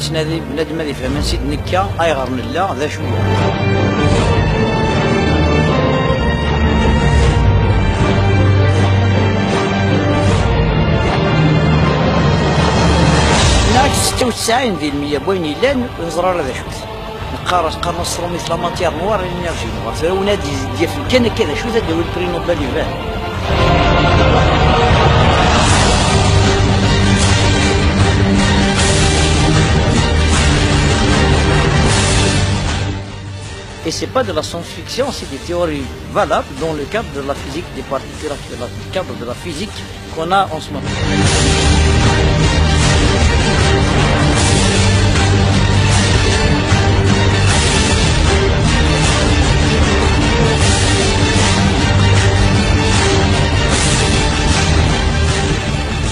نتنادي بنادم هذا يفهم نسيت نكا ايغر لا ذا شويه. هناك 96 ديال المية بوين يلان زرار هذا شوت قارن الصرو مثل ماتير نوار انرجي نوار فهو ديال كان كذا شو ذا ديال البري نوبل يبان. Et ce n'est pas de la science-fiction, c'est des théories valables dans le cadre de la physique des particules, dans le cadre de la physique qu'on a en ce moment.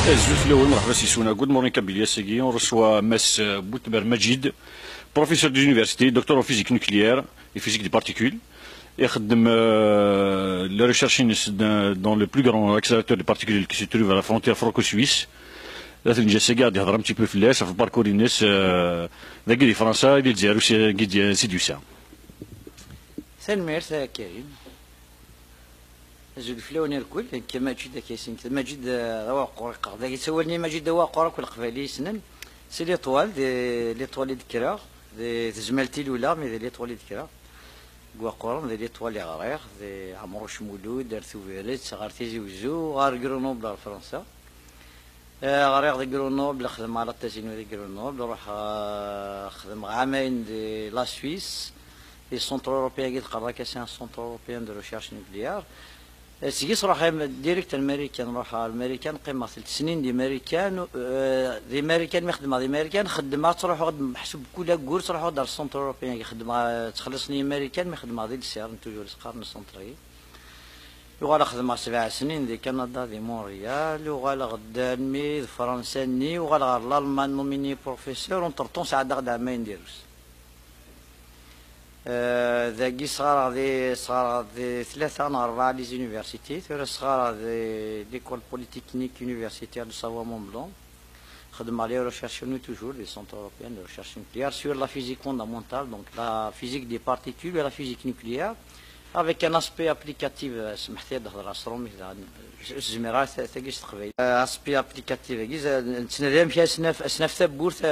الزوج الأول مرحبا سي سونا good morning Kabylia Segui on reçoit Mess Boutber Majid professeur d'université docteur en physique nucléaire et physique des particules يخدم la recherche dans le plus grand accélérateur des particules qui se trouve à la frontière franco-suisse لازم نجي سي قاعد يهضر un petit peu في الناس في باركور الناس ذاك ديال فرنسا ديال الجزائر ديال سيدي وسام سلمير كريم زول فلوني الكل كما جد كيسين ماجد واقع ذاك يسولني ماجد واقع كل قبالي سنن سي لي طوال لي طوال ذكرى زمالتي الاولى مي لي طوال ذكرى واقع لي طوال لي غريق عمرو شمولود دارتو فيريت صغارتي زوجو غار غرونوبل فرنسا غريق دي غرونوبل خدم على التزيين دي غرونوبل روح خدم عامين دي لا سويس لي سونتر اوروبيان قد قراك سي ان سونتر اوروبيان دو ريشيرش نوكليير سيكي صراحة ديريكت الميريكان نروح الميريكان قيمة 3 سنين دي ميريكان دي ميريكان ما يخدمها دي ميريكان خدمها تروح محسوب كل كور تروح دار السونتر اوروبيان يخدمها تخلصني ميريكان ما يخدمها دي السير توجور سقارن السونتري يغال خدمها 7 سنين دي كندا دي مونريال يغال غدانمي فرنساني وغال غير الالمان نوميني بروفيسور ونطرطون ساعة غدا عامين ديروس ذاكي صغار دي 3 أو 4 لي زونيفرسيتي ثورة صغار دي ليكول بوليتكنيك يونيفرسيتير دو سافوا مون بلون خدم عليه ريشيرش نو توجور لي سونتر اوروبيان دو ريشيرش نوكليير سور لا فيزيك فوندامونتال دونك لا فيزيك دي بارتيكول لا فيزيك نوكليير avec un aspect applicatif سمحت لي نهضر عصرهم الزميرات ثاكي تقبيل اسبي ابليكاتيف نتسنى مشى اسناف ثبورت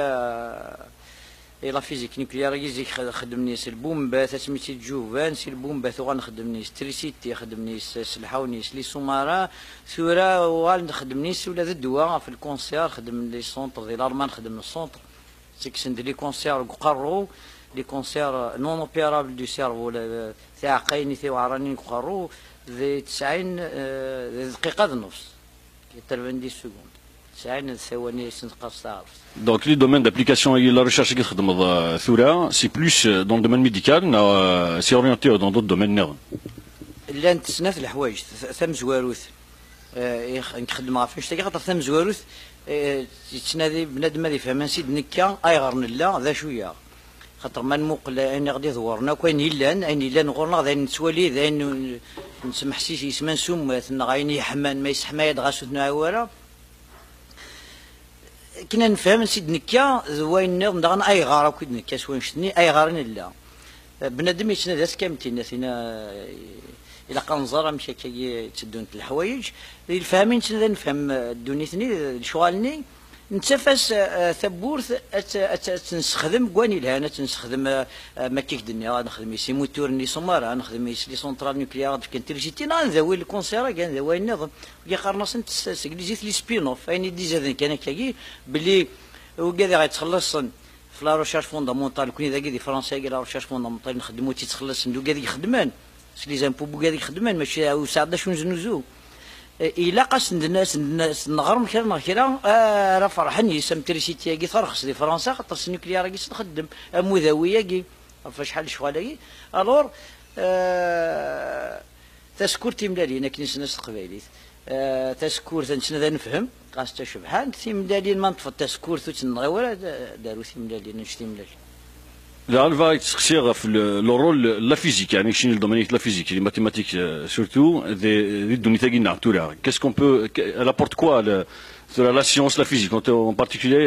لا فيزيك نوكليير يجي خدمني سي البومبات سميتي جوفان سي البومبات وغنخدمني ستريسيتي خدمني سلحاوني لي سومارا ثورة وغنخدمني ولا الدواء في الكونسير خدم لي سونتر ديال الارمان خدم السونتر سيكسن لي كونسير قرو لي كونسير نون اوبيرابل دو سيرفو تاع عقيني تاع عراني قرو ذي 90 دقيقة ونص 90 سكوند 90 ثواني سنقص تعرف. Donc les domaines d'application et la recherche qui خدم ثورة c'est plus dans le domaine médical c'est orienté dans d'autres domaines. لا نتسنى في الحوايج ثم زواروث نخدمها فاش تلقى خاطر ثم زواروث تسنى بنادم هذا يفهم نسيد نكا ايغر لا ذا شويه خاطر ما نموقل اني غادي ظهورنا كاين يلان غورنا غادي نتوالي ذا نسمح سيسي يسمى سم غايني حمان ما يسحما يدغاسو نعاورا كنا نفهم نسيد نكا وين نضغن اي غاره كيد نكا سوين شتني اي غارين لا بنادم يتسنى ذات كامتين ثينا الى قنزره مشى كي تدون الحوايج اللي فاهمين نفهم دونيتني شغالني نتفاس ثبورث تنستخدم كواني لهنا تنستخدم ماكيك دنيا نخدم سي موتور ني سومارا نخدم لي سونترال نوكليير كان ترجيتي نذوي الكونسيرا كان ذوي النظام كي قرناس سكليزيت لي سبينوف ايني ديزا كان كاكي بلي وكذا غيتخلص في لا ريشيرش فوندامونتال كوني ذاك دي فرنسا كي لا ريشيرش فوندامونتال نخدمو تيتخلص ندو كذا يخدمان سلي زامبو بو كذا يخدمان ماشي وساعده شنو نزنوزو إلا قاس الناس نغرم كرا راه فرحان يسم تريسيتي كي ترخص دي فرنسا خاطر النوكليير كي تخدم مذويه كي فشحال شغاله الور تسكور تيملالين كنيس ناس القبايليت تسكور تنسنا نفهم قاس تشبحان تيملالين ما نطفى تسكور تنغير داروا تيملالين نشتي ملالين. Là, elle va exercer le rôle de la physique, يعني شنو الدومين la physique, les mathématiques surtout, des données تاعنا tout là. Qu'est-ce qu'on peut, elle apporte quoi sur la science, la physique, en particulier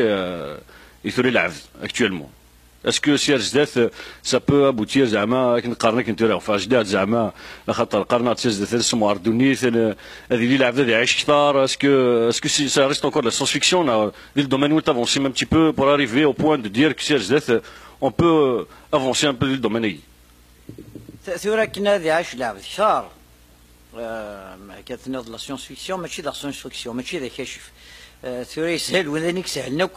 يثوري العبد اكتوالمون. اسكو سير جداد سا بو ابوتير زعما كنقارنك كنت راه فاجداد زعما خاطر قارنات جداد سمو اردونيث هذه اللي العبد اللي يعيش كثار اسكو سي ريست انكور لا ساينس فيكسيون دو الدومين où t'avancer un petit peu pour arriver au point de dire que سير جداد on peut avancer un peu dans le domaine. ثورة كنا هذه عايش لعبة كثار كتنوض لا ساينس فيكسيون ماشي لا ساينس فيكسيون ماشي ذا كاشف ثورة يسهل وذانيك سهلناك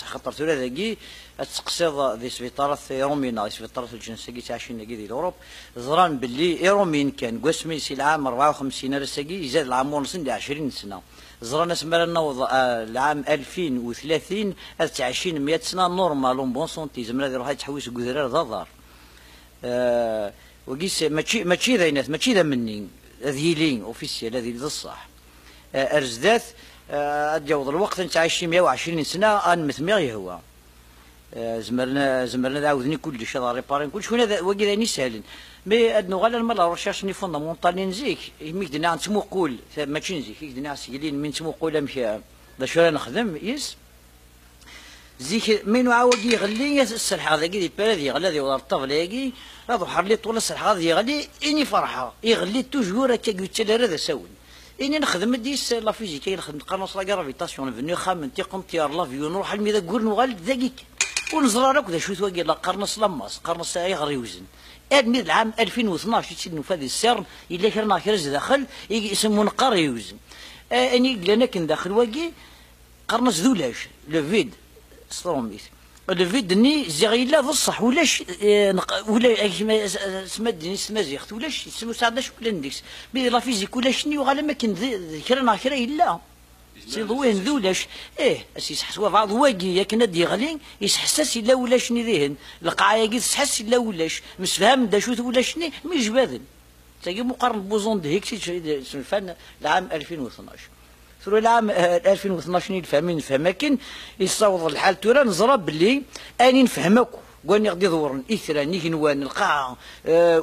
خاطر ثورة ذاكي تقصد ذي سبيطارات ايرومينا سبيطارات الجنسية تاع عشرين كي الأوروب زران باللي ايرومين كان قسمي سي العام 54 رساكي يزاد العام ونص دي 20 سنة زران اسمها نوض العام 2030 20 100 سنة نورمال بون سونتي زعما هذه روحها تحويس كوزرار ذا دار وقيس ماشي ذا ماشي ذا مني هذه لين اوفيسيال هذه ذا الصح ارزدات اتجاوز الوقت انت عايشين 120 سنه ان مثمي هو زمرنا عاودني كلشي هذا ريبارين كلشي هنا وكي ذاني ساهلين مي ادنو غالا المرة ريشيرش ني فوندامونتال نزيك ميك دنا نتموقول ماشي نزيك كيك دنا سيلين من تموقول مشي دا شو نخدم يس زيك مين عاود يغلي السلحه هذا كي بلادي يغلي هذه ولا الطفل هاكي هذا حر طول السلحه هذه يغلي اني فرحه يغلي توجور هكا قلت له هذا ساون اني نخدم ديس لا فيزيك نخدم قرنص لا غرافيتاسيون فيني خامن تيقوم تيار لافيون نروح الميدا كور نغال ذاك ونزرى راك ذا شو تواقي لا قرنص لماس قرنص يغري وزن ادمي العام 2012 تسنو في هذه السر الا كرنا كرز داخل يسمون قري وزن اني لنا كن داخل واقي قرنص ذولاش لو فيد ستروميث الفيد ني زغيلا بصح ولاش ولا سمدني سمازيخت ولاش سمو سعداش ولا نديكس بي لا فيزيك ولا شني وغالا ما كان كرا كرا الا سي ضوين ذولاش اسيس حسوا بعض واقي ياك ندي غلين يسحسس الا ولا شني ذهن القاعه كي تحس الا ولاش مسفهم دا شو ولا شني مي جبادن تاقي مقارن بوزون دهيك الفن العام 2012 ثرو العام 2012 نفهمين نفهمكن يصوض الحال تورا نزرى باللي اني نفهمك واني غادي يدورن اثرا نيكنوان القاع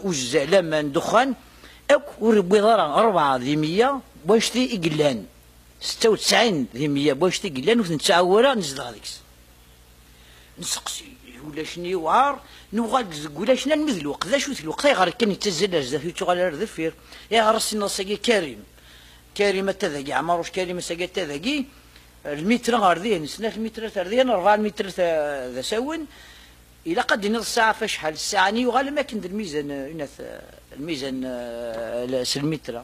وجزع لمن دخان اك وربي ضرا 4 ذي 100 بوشتي اقلان 96 ذي 100 بوشتي اقلان وتنتعاورا نزل هذيكس نسقسي ولا شني وعار نوغاد ولا شنا نمثل الوقت ذا شو الوقت غير كان يتزل زافي تغال ذفير يا راسي نصي كريم كريمة تذاقي عماروش كريمة ساقات تذاقي المتر غاردين سنة المتر تردين 4 متر ذا ساون إلا قد نص ساعة فشحال الساعة ني وغالا ما كند الميزان المتر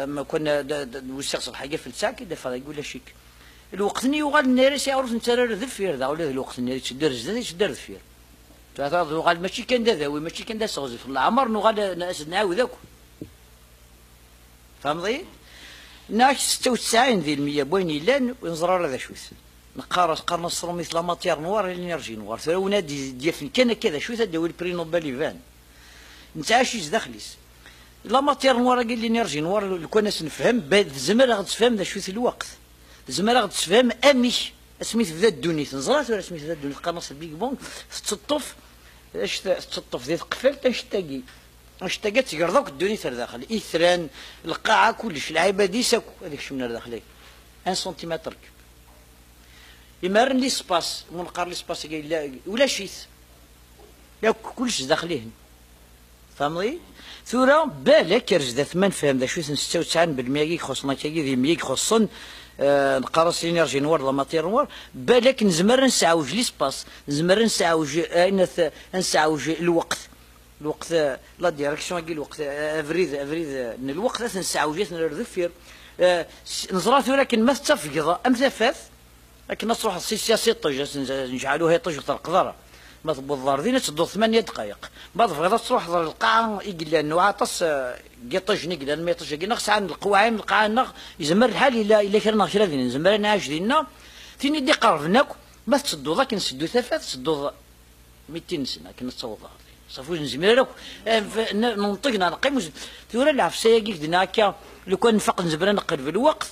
ما كنا نوسخ الحاجة في الساعة كده فيقول شيك الوقت ني وغال نارس يعرف نترى ذفير ذا ولا الوقت نارس تدرج ذا تدرج ذفير هذا وغال ماشي كان ذاوي ماشي كان ذا صوزي في العمر نوغال نعاود ذاك فهمتي؟ ناش 96 ذي المية بوين يلان ونزرار هذا شوث نقارس قرن الصرومي لا ماتير نوار الانرجي نوار ثرا نادي ديال كان كذا شوث داوي البري نوبل يفان نتعاشيش داخليس لا ماتير نوار قال الانرجي نوار لو كان نفهم زعما غاد تفهم ذا شوث الوقت زعما غاد تفهم اميش سميت ذا الدوني تنزرات ولا سميت ذا الدوني قرنص البيك بونغ تطف اش تطف ذي قفل تنشتاقي اشتاقت تقرضوك الدنيا تر داخل اثران القاعه كلش العيبه ديسك هذيك شمنا داخلي 1 سنتيمتر يمرن لي سباس منقار لي سباس ولا شيت ياك كلش داخلين فهمتي ثورة بالك رجدة ثمان فهم ذا شويه 96% خصنا كي ذي 100 خصن نقرص الانرجي نور لا ماتير نور بالك نزمر نسعوج لي سباس نزمر نسعوج نسعوج الوقت لا ديريكسيون كي الوقت افريد الوقت نسعوجات نرذفير نزرات ولكن ما تفقض ام ثفاث لكن نصروح السياسي طج نجعلوها طج ترقضره ما تبوظ ذينا تدو 8 دقائق بعد فغدا تروح القاعه يقلا انه عطس قطج نقلا ما يطج نقص عن القواعم القاعه نغ يزمر الحال الا كرنا كرا ذينا نزمر انا عاجلنا ثاني دي قربناك ما تسدو ذاك نسدو ثفاث تسدو 200 سنه كنا تصوض صافو نزمير ننطقنا نقيم ثورة العفسيه كيك دناكا لو كان نفق نزبر نقل في الوقت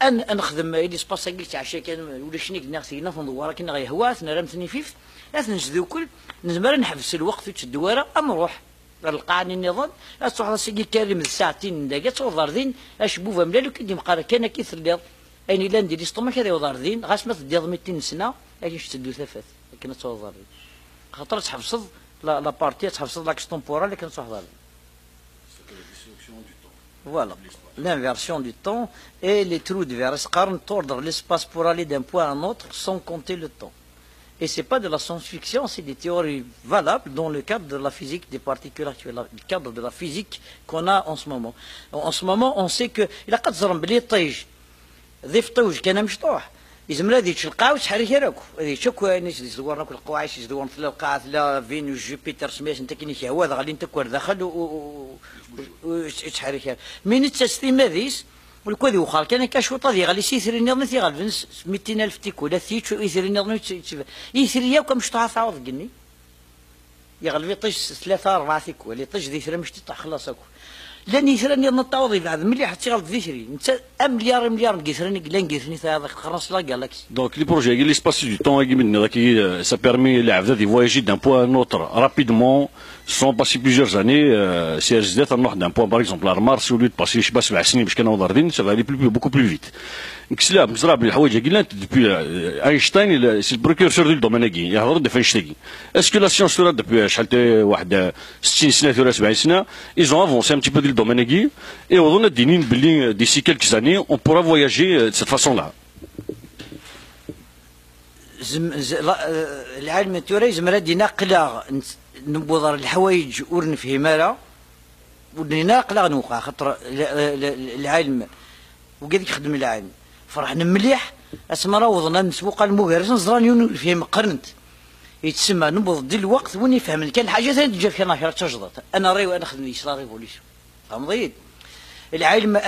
نخدم لي سباس كيك تاع شي كان ولا شنيك ناخذ ندور كنا غير هواث رمثني فيف نجذو كل نزمر نحبس الوقت في الدواره نروح القاعني النظام تروح سيدي كريم ساعتين دقيقه توضر ذين اش بوفا ملالو كي مقارا كان كيث الليض أين إلا ندير ستومك هذا وضاردين غاس ما تدير 200 سنة أجي تدو ثفات لكن توضاردين خاطر تحفظ لا بارتي تحفظ لاكس تومبورال لكن توضاردين. Voilà, l'inversion du temps et les trous de verre. Tordre l'espace pour aller d'un point à un autre sans compter le temps. Et ce n'est pas de la science-fiction, c'est des théories valables dans le cadre de la physique des particules actuelles, le cadre de la physique qu'on a en ce moment. En ce moment, on sait que il a قد زرم بلي طيج ضيف طوج كان مشطوح يزمر هذه تلقاو شحال يراكو هذه شكوى ناس يزورنا كل القواعش يزورون في القاعات لا فينوس جوبيتر سميت انت كاين شي هوا غادي انت كور داخل و شحال يراك من تستيم هذيس والكودي وخال كان كاشوطه دي غادي يسير نظن في غالبا 200,000 تيكو لا ثيتشو يسير نظن يسير يا كم شطها تعوض قني يا غالبا طيش 3 4 تيكو اللي طيش ذي ثرا مش تطيح خلاص اكو لان يثرني نطاوضي بعد ملي حتى غلط ذيشري انت مليار نقيثرني لا نقيثني هذاك خلاص لا جالاكسي. Donc les projets, l'espace du temps, ça permet de voyager d'un point à un autre rapidement, sans passer plusieurs années. Si d'un point, par exemple, à Mars, au lieu de passer, je sais pas, 7 سنين باش كانوا ضاربين, ça va aller beaucoup plus vite. كسلا مزراب الحوايج قلنا depuis Einstein, c'est le précurseur du domaine هكي يهضر دفن شتاكي. Est-ce que la science ترى depuis شحال واحد 60 سنة ولا 70 سنة, ils ont avancé un petit peu dans le domaine هكي et on a dit d'ici quelques années on pourra voyager de cette façon-là. العلم التوري زمرا دينا قلا نبوضر الحوايج ورنفهمها لا ودينا قلا نوقع خاطر العلم وقاعد يخدم العلم فرحنا مليح اسمرا وضنا نسوق المغرس نزرانيون فيهم قرنت يتسمى نبض دي الوقت وين يفهم كان حاجه ثانيه تجي في ناشره تجرد انا ري وانا خدم لي صار ريفوليسيون فهمت العلم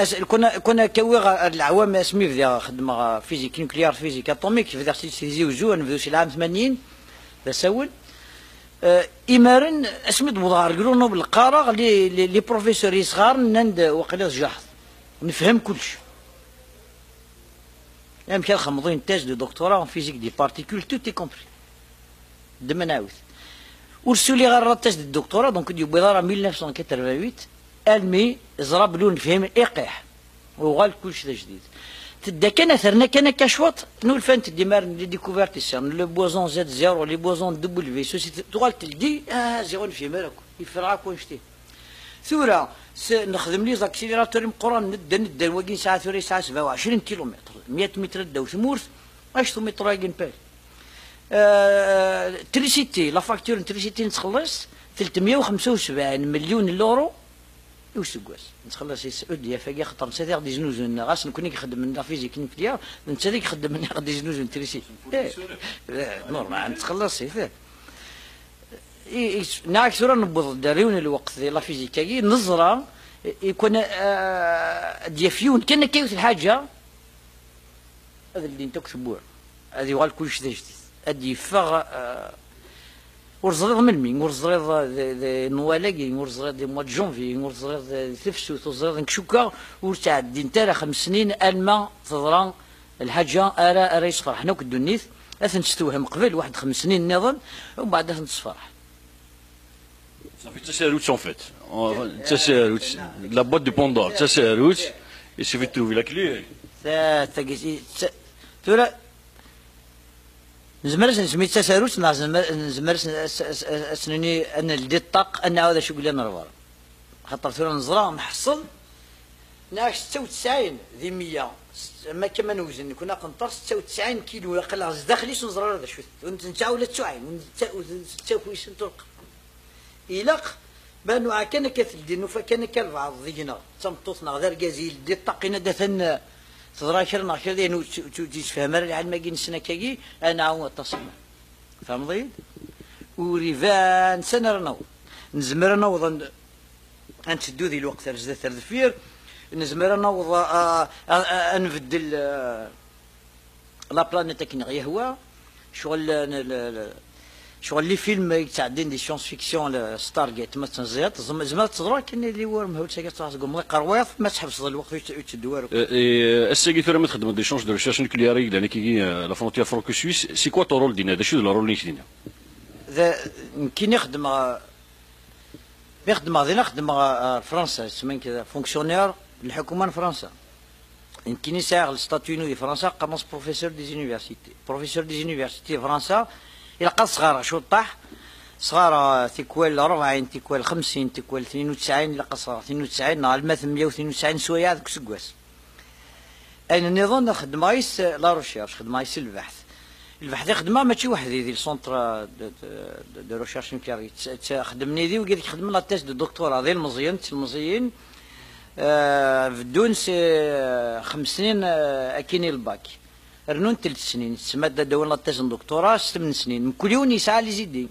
كنا كوي العوام اسمي في خدمه فيزيك نوكليار فيزيك اتوميك في ذاك تيزي وزو نبداو شي العام 80 تسول إمارن اسمي بوضار قلونا بالقارة لي بروفيسور صغار نند وقيلا جاحظ نفهم كلش يعني كان خمضين تاج دو دكتوراه ان فيزيك دي بارتيكول تو تي كومبري دما نعاود ورسوا لي غير تاج دو الدكتوراه دونك ديو بيضاره 1988 المي زراب لون فهم ايقاح وغال كلش ذا جديد تدا كان ثرنا كان كشوط نول فانت ديمار لي ديكوفيرتي سيرن لو بوزون زد زيرو لي بوزون دبليو سوسيتي تغال تلقي زيرو في مالك يفرعك ونشتي ثورة نخدم لي زاكسيليراتور مقران ندن واقين ساعة ثوري ساعة 27 كيلومتر 100 متر داو ثمورث 10 متر واقين بال تريسيتي لا فاكتور تريسيتي نتخلص 375 مليون يورو وسكواس نتخلص السعوديه فاكي خاطر نتا غادي جنوزون غاس نكون نخدم لنا فيزيك نوكليار نتا اللي يخدم لنا غادي جنوزون تريسيتي نورمال نتخلص فيه ناك صورة نبض داريون الوقت لا فيزيكا نظرة يكون ديافيون كان كيوت الحاجة هذا اللي انت كتبوه هذا يغال كلش ذا جديد هذا يفغ ورزريض من مين ورزريض نوالاقي ورزريض موا جونفي ورزريض تفسوت ورزريض نكشوكا ورتعدي انت 5 سنين الما تضران الحاجة ارا يصفر حنا كدونيث اثن تستوهم قبل واحد 5 سنين نظن ومن بعد اثن تصفرح. Ça fait Tasséroute en fait. Tasséroute, la boîte de Pandore, Tasséroute, il suffit de trouver la clé. نزمر نسمي تساروت نزمر اسنني ان لدي الطاق ان هذا شو قلنا نروار خاطر ثورة نزرا نحصل ناك 96 ذي 100 ما كما نوزن كنا قنطر 96 كيلو قال داخليش نزرا هذا شو انت ولا تسعين وتساويش نطلق إلاق بانو عكنا كثل دينو فكان كالبعض ذينا تمطوطنا غير جازيل دي الطاقينا دثن تضراكرنا كذا دينو تجيش فهمر العلم كاين سنه كاي انا عاون تصمم فهم ضيد وريفان سنه رنو نزمر نوض نشدو ذي الوقت رزدة الدفير نزمر نوض نبدل لا بلانيت كي هو شغل لي فيلم يتعدين دي سيونس فيكسيون ستار جيت ما تنزيات زعما تضرا كاين اللي هو مهول تاكا تقول قرويط ما تحبس الوقت يتدوار السيكي ثورة ما تخدم دي شونس دو ريشيرش نوكلياري لان كي لا فرونتيير فرانكو سويس سي كوا تو رول دينا هذا شو لا رول اللي دينا كي نخدم غادي نخدم فرنسا تسمى كذا فونكسيونير الحكومه فرنسا كي نساعد الستاتيو دي فرنسا قاموس بروفيسور دي زونيفرسيتي بروفيسور دي زونيفرسيتي فرنسا إلا قال صغار شو طاح صغار تيكوال 40 تيكوال 50 تيكوال 92 إلا قال صغار 92 نهار 892 سوايع ذاك السكواس. أنا النظام خدمة يس لا روشيرش خدمة يس البحث. البحث خدمة ماشي وحدي ديال سونتر دو روشيرش نوكليير خدمني ذي وقال لك خدم لا تيست دو دكتوراه ديال المزيين بدون 5 سنين أكيني الباك رنون 3 سنين تسمى دون لا تيست دكتوراه 8 سنين كل يوم يسعى لي زيدين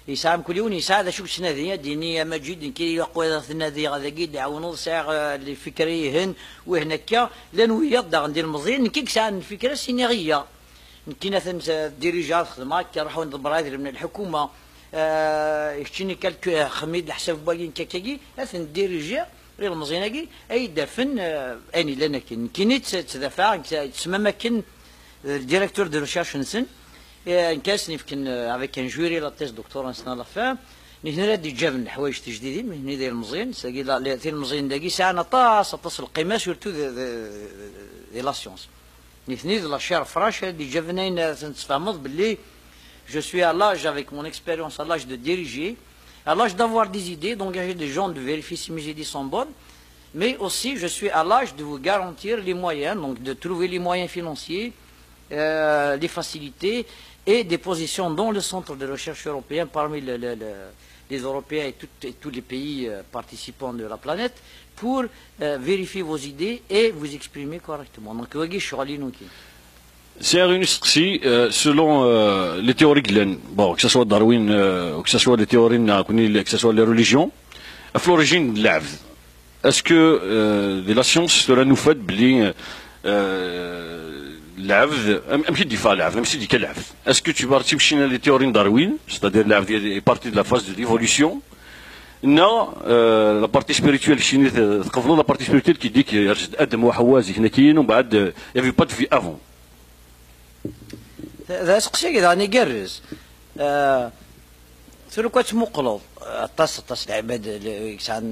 يسعى كل يوم يسعى شوف شنو هذه دينيه مجيد كي يقوى النادي هذا كي يعاونوا ساعه اللي فكريهن وهناك لان ويا ندير المزيان كي ساعه الفكره سينيغيه كي مثلا ديريجات خدمه كيروحوا عند البرادير من الحكومه يشتيني كالكو خميد الحساب باقيين كاكي مثلا ديريجي غير المزيانكي اي دافن اني لنا كاين تدافع تسمى مكن الديريكتور دو ريشيرش نسن نكاس نفكن افيك ان جوري لا تيست دكتور نسنا لا فام نحن دي جابن الحوايج تجديدين من هنا داير المزيان ساكي لا المزيان داكي ساعه طاس القيمه سورتو دي لا سيونس نحن لا شير فراش دي جابنين تنتفاهموا باللي je suis à l'âge avec mon expérience à l'âge de diriger à l'âge d'avoir des idées d'engager des gens de vérifier si mes idées sont bonnes mais aussi je suis à l'âge de vous garantir les moyens donc de trouver les moyens financiers les facilités et des positions dans le centre de recherche européen parmi les Européens et tous les pays participants de la planète pour vérifier vos idées et vous exprimer correctement. Donc, je suis C'est un réussite selon les théories glen, bon, que ce soit Darwin, que ce soit les théories, que ce soit les religions, à l'origine de l'Avd. Est-ce que la science cela nous fait oublier l'Avd, même si dit pas l'Avd, même si dit quel Avd. Est-ce que tu participes chez les théories de Darwin, c'est-à-dire l'Avd est partie de la phase de l'évolution? Non, la partie spirituelle chinoise, la partie spirituelle qui dit qu'il y a Adam ou Hawa, il n'y avait pas de vie avant. هذا سقسي كذا راني قرز ثلو كنت مقلوب طاس العباد كسان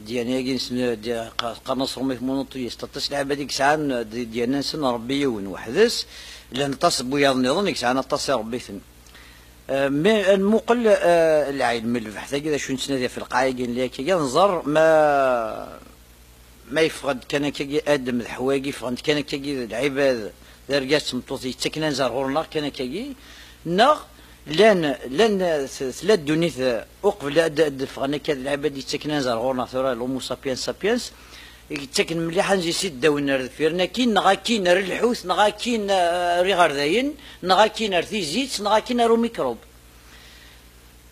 ديالنا كي قنص رمي في مونوطيس طاس العباد كسان ديالنا نسن ربي يون وحدث لان طاس بويا نظن كسان طاس ربي ثن مي المقل العلم البحث كذا شو نسنادي في القايقين اللي كي نظر ما يفقد كان كي ادم الحواقي فقد كان كي العباد درجات مطوطي تكنا زرغورنا كان كي نغ لان ثلاث دونيث اقبل فغنا كاد العباد تكنا زرغورنا ثورا الهومو سابينس تكن مليحه نجي سيد داون فيرنا كاين نغا كاين الحوت نغا كاين ري غرداين نغا كاين رثي زيت نغا كاين رو ميكروب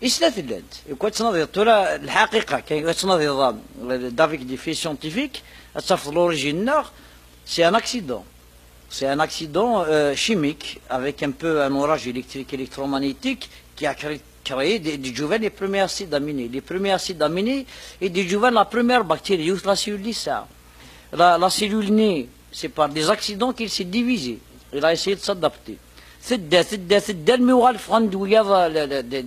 إسلا ثلاث كنت تناضي طولا الحقيقه كي تناضي نظام دافيك دي في سيونتيفيك تصف لوريجين نغ سي ان اكسيدون. C'est un accident chimique avec un peu un orage électrique électromagnétique qui a créé des juvelles les premiers acides aminés. Les premiers acides aminés et des juvelles la première bactérie, la cellule lissa. La cellule née, c'est par des accidents qu'il s'est divisé. Il a essayé de s'adapter.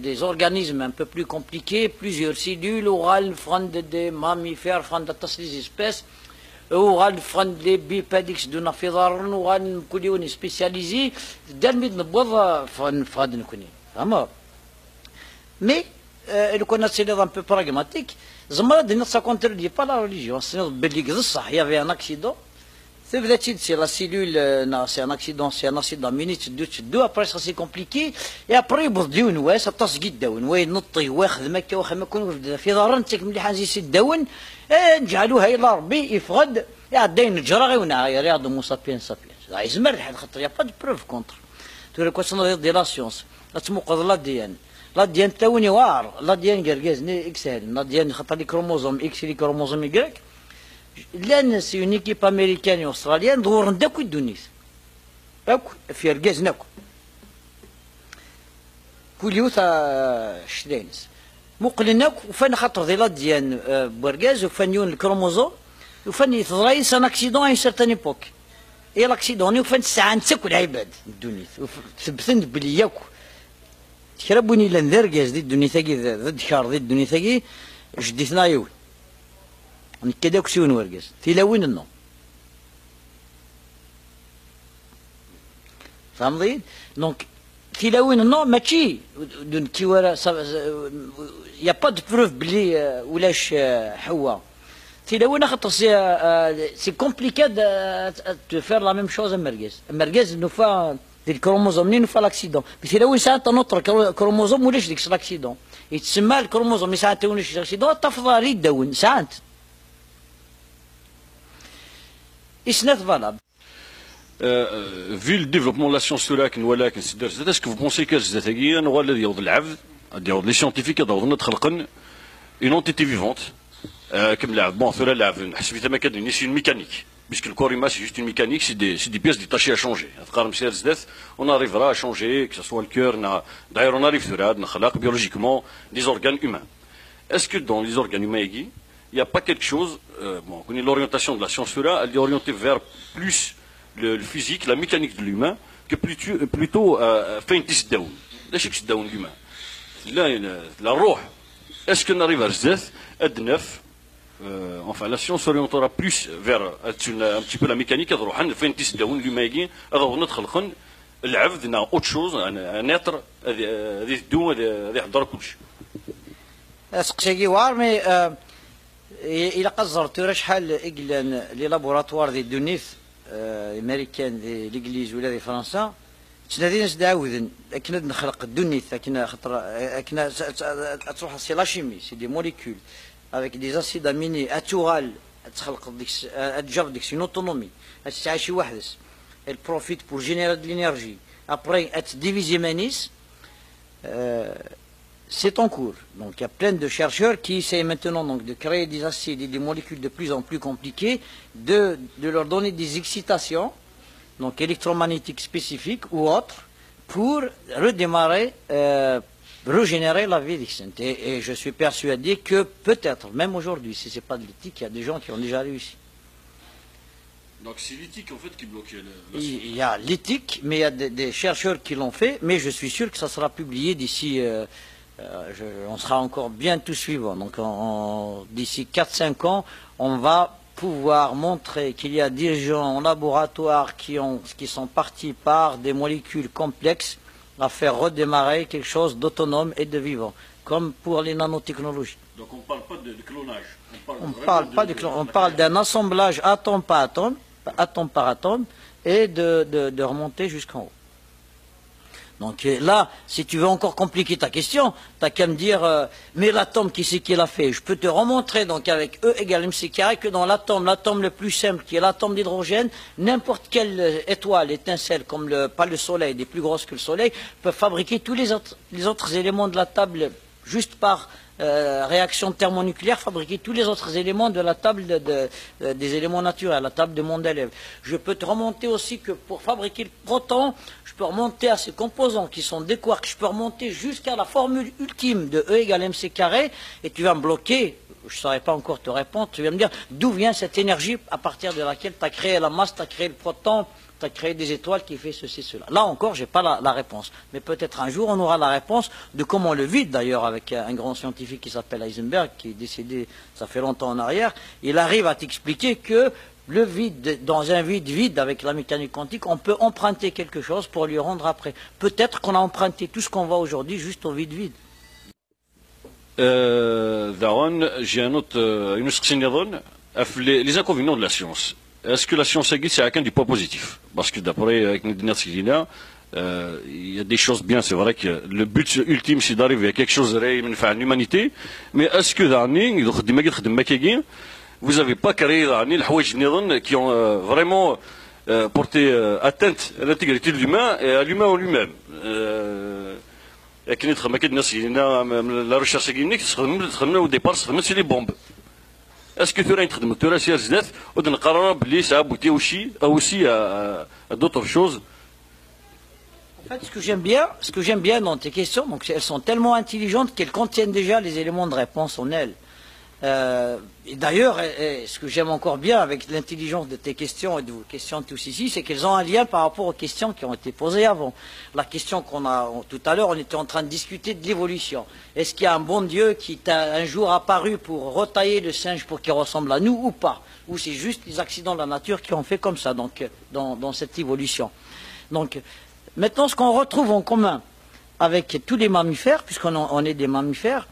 Des organismes un peu plus compliqués, plusieurs cellules, des mammifères, des espèces. وغنفرند لي بيباديكس دونا في ضرن وغنكوني سبيسياليزي دار ميد نبوض فغاد نكوني فهمت مي لو كنا سي نظام بو براغماتيك زعما دينا سا كونتردي با لا ريليجيون سي باللي بصح يا في ان اكسيدون تبدا سي لا سيلول سي ان اكسيدون سي ان اكسيدون ميني تدو ابري سا سي كومبليكي اي ابري يبوض نواس طاس قد داون وين نطي واخذ مكه واخا ما كون في ضرن تك ملي حاجي سي داون نجعلوها الى ربي يفقد يعدين الجرا غير ونعايا رياض مو سابينس يزمر لحد خاطر يا با دو بروف كونتر تقول لك واش دي لا سيونس لا تموقض لا ديان تاوني واعر لا ديان كركازني اكسال لا ديان خاطر لي كروموزوم اكس لي كروموزوم يكريك لان سي اون ايكيب امريكان واستراليان دور داك الدنيس اكو في ركازنا كل يوث شدينس مقلناك وفان خاطر دي لا ديان بورغاز وفان يون الكروموزوم وفان يتضرايس ان اكسيدون ان سيرتان ايبوك اي لاكسيدون وفان الساعه نتاكل العباد الدنيا ثبتن بلي ياكو تكربوني لنذركاز دي الدنيا ثاقي ضد شهر دي الدنيا ثاقي جديتنا يول نكداك سيون وركاز تيلاوين النوم فهمتي؟ دونك تيلاوين نو ماشي كي ورا يا با دو بروف بلي ولاش حوا تيلاوين خاطر سي كومبليكي دو فير لا ميم شوز مركز نو فا ديال الكروموزوم ني نو فا لاكسيدون تيلاوين ساعات نوتر كروموزوم ولاش ديك لاكسيدون يتسمى الكروموزوم اللي ساعات تونش لاكسيدون تفضل يدون ساعات إسنات فالاب. Vu le développement de la science est-ce que vous pensez que les scientifiques ont une entité vivante bon, c'est une mécanique, puisque le corps humain c'est juste une mécanique, c'est des pièces détachées à changer. On arrivera à changer, que ce soit le cœur, d'ailleurs on arrive biologiquement des organes humains. Est-ce que dans les organes humains, il n'y a pas quelque chose, bon, on connaît l'orientation de la science elle est orientée vers plus le physique, la mécanique de l'humain, que plutôt fin tisdaoun. Lâchez que tisdaoun l'humain. Là, la roh. Est-ce qu'on arrive à Rzeth, Adnef, enfin la science orientera plus vers un petit peu la mécanique, fin tisdaoun l'humain, alors notre khalqan, العبد n'a autre chose, un être, هذه الدون هذه يحضر كل شيء. سقسي وار مي إلا قصرت شحال إقلان لي لابوراتوار دي دونيث امريكان دي ليغليز ولا دي فرنسا تنادي ندعاودن كنا نخلق الدونيث كنا خاطر كنا تروح سي لا شيمي سي دي موليكول افيك دي اسيد اميني اتورال تخلق ديك تجاب ديك سي اوتونومي تاع شي وحدس elle profite pour générer de l'énergie après être divisé manis c'est en cours. Donc il y a plein de chercheurs qui essayent maintenant donc, de créer des acides et des molécules de plus en plus compliquées, de leur donner des excitations, donc électromagnétiques spécifiques ou autres, pour redémarrer, régénérer la vie existante. Et je suis persuadé que peut-être, même aujourd'hui, si ce n'est pas de l'éthique, il y a des gens qui ont déjà réussi. Donc c'est l'éthique en fait qui bloquait Il y a l'éthique, mais il y a des chercheurs qui l'ont fait, mais je suis sûr que ça sera publié d'ici... on sera encore bien tout suivant. Donc d'ici 4-5 ans, on va pouvoir montrer qu'il y a des gens en laboratoire qui sont partis par des molécules complexes à faire redémarrer quelque chose d'autonome et de vivant, comme pour les nanotechnologies. Donc on ne parle pas de clonage. On parle d'un assemblage atome par atome, et de remonter jusqu'en haut. Donc là, si tu veux encore compliquer ta question, tu n'as qu'à me dire, mais l'atome, qui c'est qui l'a fait? Je peux te remontrer donc avec E égale mc carré que dans l'atome le plus simple, qui est l'atome d'hydrogène, n'importe quelle étoile, étincelle, comme pas le Soleil, des plus grosses que le Soleil, peut fabriquer tous les autres éléments de la table juste par réaction thermonucléaire, fabriquer tous les autres éléments de la table des éléments naturels, la table de Mendeleev. Je peux te remonter aussi que pour fabriquer le proton, je peux remonter à ces composants qui sont des quarks, je peux remonter jusqu'à la formule ultime de E égale mc carré, et tu vas me bloquer, je ne saurais pas encore te répondre, tu vas me dire d'où vient cette énergie à partir de laquelle tu as créé la masse, tu as créé le proton, tu as créé des étoiles qui fait ceci, cela. Là encore, je n'ai pas la réponse. Mais peut-être un jour, on aura la réponse de comment le vide, d'ailleurs, avec un grand scientifique qui s'appelle Heisenberg, qui est décédé, ça fait longtemps en arrière, il arrive à t'expliquer que le vide, dans un vide avec la mécanique quantique, on peut emprunter quelque chose pour lui rendre après. Peut-être qu'on a emprunté tout ce qu'on voit aujourd'hui juste au vide. J'ai une autre question. Les inconvénients de la science. Est-ce que la science c'est à du point positif? Parce que d'après avec il y a des choses bien, c'est vrai que le but ultime c'est d'arriver à quelque chose de l'humanité, mais est-ce que vous n'avez pas créé qui ont vraiment porté atteinte à l'intégrité de l'humain et à l'humain en lui-même? La recherche au départ c'est les bombes. Est-ce que tu as une aussi à d'autres choses? En fait, ce que j'aime bien dans tes questions, donc elles sont tellement intelligentes qu'elles contiennent déjà les éléments de réponse en elles. Et d'ailleurs, ce que j'aime encore bien avec l'intelligence de tes questions et de vos questions tous ici, c'est qu'elles ont un lien par rapport aux questions qui ont été posées avant. La question qu'on a tout à l'heure, on était en train de discuter de l'évolution. Est-ce qu'il y a un bon Dieu qui t'a un jour apparu pour retailler le singe pour qu'il ressemble à nous ou pas? Ou c'est juste les accidents de la nature qui ont fait comme ça, donc, dans cette évolution. Donc, maintenant, ce qu'on retrouve en commun avec tous les mammifères, puisqu'on est des mammifères,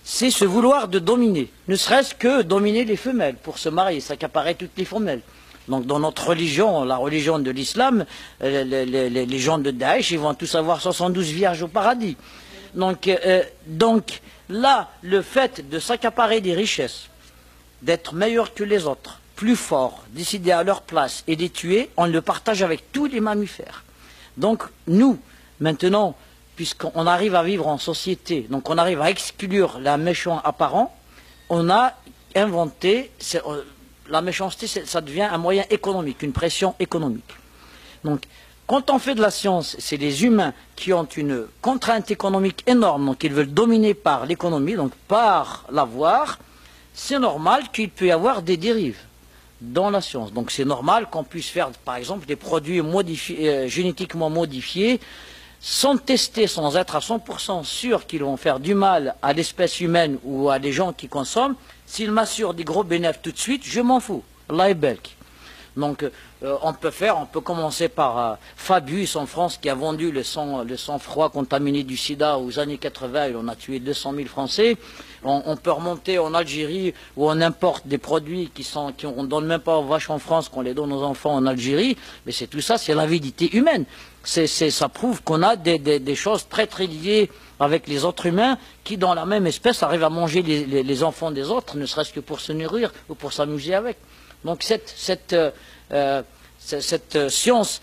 c'est ce vouloir de dominer, ne serait-ce que dominer les femelles pour se marier, s'accaparer toutes les femelles. Donc dans notre religion, la religion de l'islam, les gens de Daesh, ils vont tous avoir 72 vierges au paradis. Donc là, le fait de s'accaparer des richesses, d'être meilleur que les autres, plus forts, décider à leur place et les tuer, on le partage avec tous les mammifères. Donc nous, maintenant, puisqu'on arrive à vivre en société, donc on arrive à exclure la méchanceté apparent, on a inventé, la méchanceté, ça devient un moyen économique, une pression économique. Donc, quand on fait de la science, c'est les humains qui ont une contrainte économique énorme, donc ils veulent dominer par l'économie, donc par l'avoir, c'est normal qu'il peut y avoir des dérives dans la science. Donc c'est normal qu'on puisse faire, par exemple, des produits génétiquement modifiés, sans tester, sans être à 100% sûr qu'ils vont faire du mal à l'espèce humaine ou à des gens qui consomment. S'ils m'assurent des gros bénéfices tout de suite, je m'en fous. Allah est belk. Donc on peut commencer par Fabius en France qui a vendu le sang froid contaminé du sida aux années 80, et on a tué 200 000 Français. On peut remonter en Algérie où on importe des produits qu'on ne donne même pas aux vaches en France, qu'on les donne aux enfants en Algérie. Mais c'est tout ça, c'est l'avidité humaine. Ça prouve qu'on a des choses très très liées avec les autres humains qui, dans la même espèce, arrivent à manger les enfants des autres, ne serait-ce que pour se nourrir ou pour s'amuser avec. Donc cette science,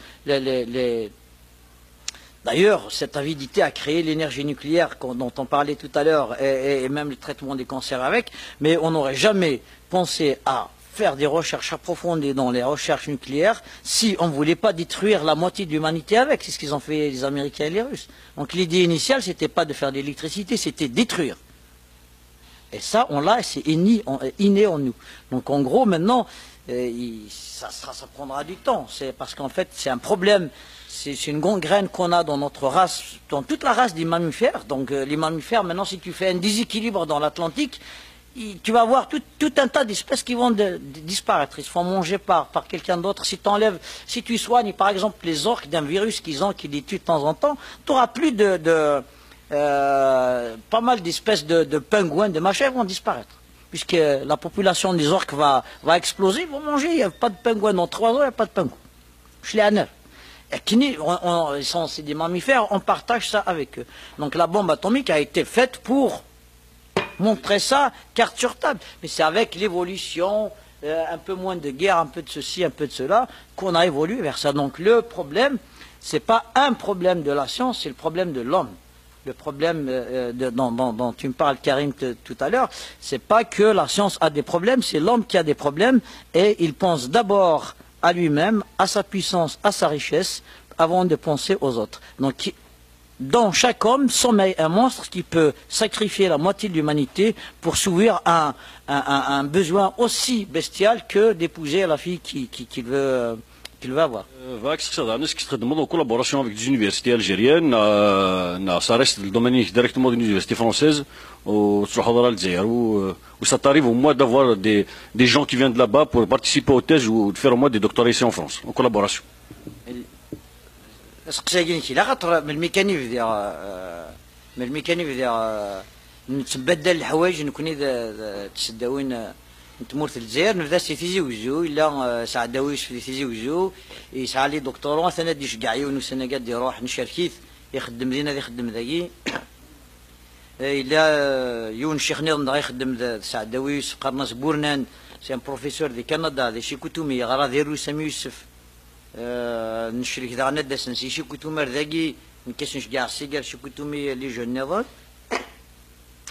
d'ailleurs, cette avidité a créé l'énergie nucléaire dont on parlait tout à l'heure et même le traitement des cancers avec, mais on n'aurait jamais pensé à faire des recherches approfondies dans les recherches nucléaires si on ne voulait pas détruire la moitié de l'humanité avec. C'est ce qu'ils ont fait les Américains et les Russes. Donc l'idée initiale, c'était pas de faire de l'électricité, c'était détruire. Et ça, on l'a, c'est inné en nous. Donc en gros, maintenant, ça prendra du temps. C'est parce qu'en fait, c'est un problème. C'est une gangrène qu'on a dans notre race, dans toute la race des mammifères. Donc les mammifères, maintenant, si tu fais un déséquilibre dans l'Atlantique, tu vas avoir tout un tas d'espèces qui vont disparaître. Ils se font manger par quelqu'un d'autre. Si tu soignes, par exemple, les orques d'un virus qui les tue de temps en temps, tu n'auras plus pas mal d'espèces de pingouins, de machins vont disparaître. Puisque la population des orques va exploser, ils vont manger. Il n'y a pas de pingouins dans 3 ans, il n'y a pas de pingouins. Je l'ai à neuf. C'est des mammifères, on partage ça avec eux. Donc la bombe atomique a été faite pour montrer ça, carte sur table. Mais c'est avec l'évolution, un peu moins de guerre, un peu de ceci, un peu de cela, qu'on a évolué vers ça. Donc le problème, ce n'est pas un problème de la science, c'est le problème de l'homme. Le problème dont tu me parles, Karim, tout à l'heure, c'est pas que la science a des problèmes, c'est l'homme qui a des problèmes, et il pense d'abord à lui-même, à sa puissance, à sa richesse, avant de penser aux autres. Donc, dans chaque homme sommeille un monstre qui peut sacrifier la moitié de l'humanité pour s'ouvrir à un besoin aussi bestial que d'épouser la fille qu'il veut avoir. Vaak is en collaboration avec des universités algériennes, ça reste le domaine directement d'une université française, où ça t'arrive au moins d'avoir des gens qui viennent de là-bas pour participer aux thèses ou de faire au moins des doctorats ici en France, en collaboration. سقساكينك لا خاطر من الميكانيك ديال نتبدل الحوايج نكوني تسداوين نتمور في الجزائر نبدا سي تيزي وزو الا ساعه داويش في تيزي وزو يسعى لي دكتوراه ثنا ديش كاع يونو سنه قاد يروح نشاركيت يخدم لينا يخدم ذاكي الا يون شيخ نظام يخدم ساعه داويش قرناس بورنان سي ان بروفيسور دي كندا دي شي كتومي غرا ديرو سامي يوسف نشري كذا ندس نسي شي كتومر ذاكي نكسنش كاع السيجار شي كتومي لي جون نظام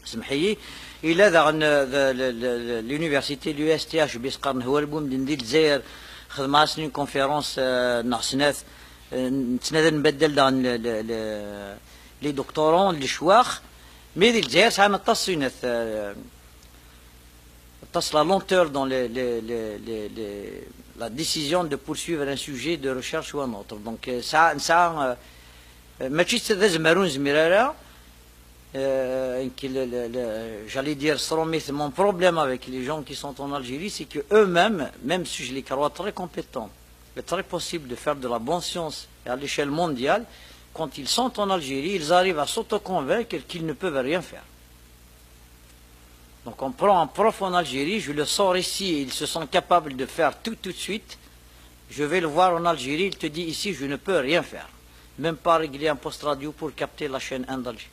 سمحيي إلا l'université l'USTH بيسقرن هو البوم ندير الجزائر خدم مع سنين كونفيرونس نحسنات نتنادى نبدل لي دكتورون لي شواخ مي ديال الجزائر ساعة نتصل la lenteur dans la décision de poursuivre un sujet de recherche ou un autre. Donc ça ماشي تزاد مارون زميرارا j'allais dire mon problème avec les gens qui sont en Algérie, c'est que eux-mêmes, même si je les crois très compétents, il est très possible de faire de la bonne science à l'échelle mondiale, quand ils sont en Algérie, ils arrivent à s'auto-convaincre qu'ils ne peuvent rien faire. Donc on prend un prof en Algérie, je le sors ici et ils se sont capables de faire tout de suite. Je vais le voir en Algérie, il te dit ici je ne peux rien faire. Même pas régler un poste radio pour capter la chaîne 1 d'Alger.